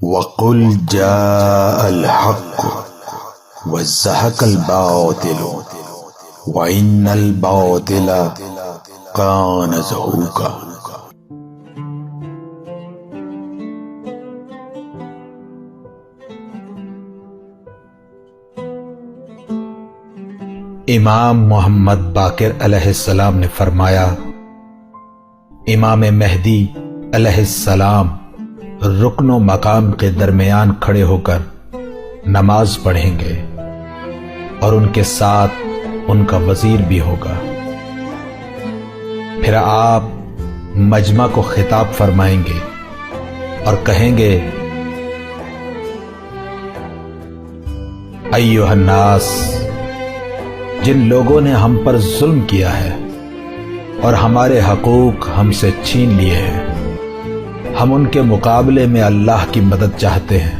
وَقُلْ جَاءَ الْحَقُّ وَزَهَقَ الْبَاطِلُ وَإِنَّ الْبَاطِلَ كَانَ زَهُوقًا۔ امام محمد باقر علیہ السلام نے فرمایا، امام مہدی علیہ السلام رکن و مقام کے درمیان کھڑے ہو کر نماز پڑھیں گے اور ان کے ساتھ ان کا وزیر بھی ہوگا۔ پھر آپ مجمع کو خطاب فرمائیں گے اور کہیں گے، ایھا الناس، جن لوگوں نے ہم پر ظلم کیا ہے اور ہمارے حقوق ہم سے چھین لیے ہیں، ہم ان کے مقابلے میں اللہ کی مدد چاہتے ہیں،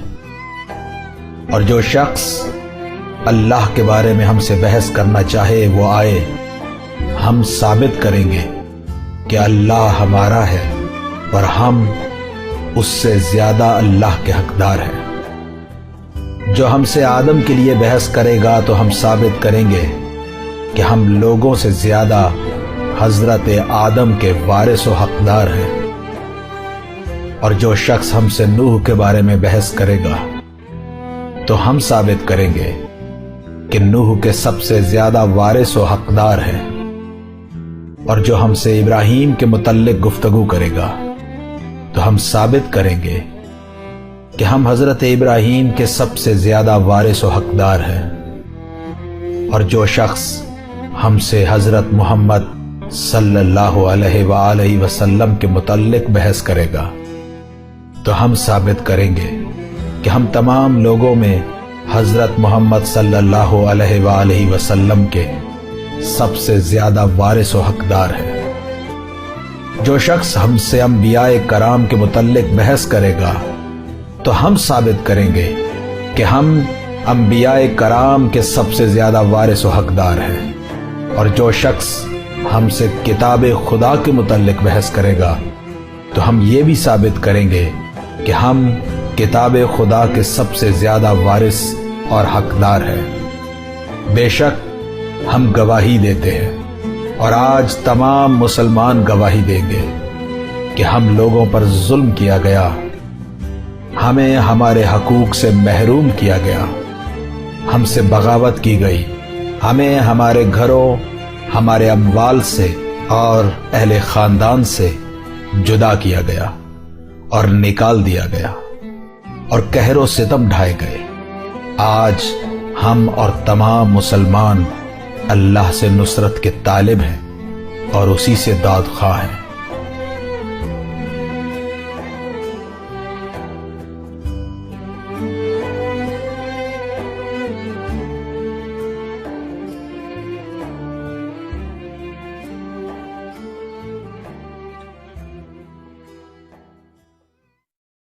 اور جو شخص اللہ کے بارے میں ہم سے بحث کرنا چاہے وہ آئے، ہم ثابت کریں گے کہ اللہ ہمارا ہے اور ہم اس سے زیادہ اللہ کے حقدار ہیں۔ جو ہم سے آدم کے لیے بحث کرے گا تو ہم ثابت کریں گے کہ ہم لوگوں سے زیادہ حضرت آدم کے وارث و حقدار ہیں، اور جو شخص ہم سے نوح کے بارے میں بحث کرے گا تو ہم ثابت کریں گے کہ نوح کے سب سے زیادہ وارث و حقدار ہیں، اور جو ہم سے ابراہیم کے متعلق گفتگو کرے گا تو ہم ثابت کریں گے کہ ہم حضرت ابراہیم کے سب سے زیادہ وارث و حقدار ہیں، اور جو شخص ہم سے حضرت محمد صلی اللہ علیہ وآلہ وسلم کے متعلق بحث کرے گا تو ہم ثابت کریں گے کہ ہم تمام لوگوں میں حضرت محمد صلی اللہ علیہ وآلہ وسلم کے سب سے زیادہ وارث و حقدار ہیں۔ جو شخص ہم سے انبیاء کرام کے متعلق بحث کرے گا تو ہم ثابت کریں گے کہ ہم انبیاء کرام کے سب سے زیادہ وارث و حقدار ہیں، اور جو شخص ہم سے کتاب خدا کے متعلق بحث کرے گا تو ہم یہ بھی ثابت کریں گے کہ ہم کتاب خدا کے سب سے زیادہ وارث اور حقدار ہیں۔ بے شک ہم گواہی دیتے ہیں، اور آج تمام مسلمان گواہی دیں گے کہ ہم لوگوں پر ظلم کیا گیا، ہمیں ہمارے حقوق سے محروم کیا گیا، ہم سے بغاوت کی گئی، ہمیں ہمارے گھروں، ہمارے اموال سے اور اہل خاندان سے جدا کیا گیا اور نکال دیا گیا، اور قہر و ستم ڈھائے گئے۔ آج ہم اور تمام مسلمان اللہ سے نصرت کے طالب ہیں اور اسی سے داد خواہ ہیں۔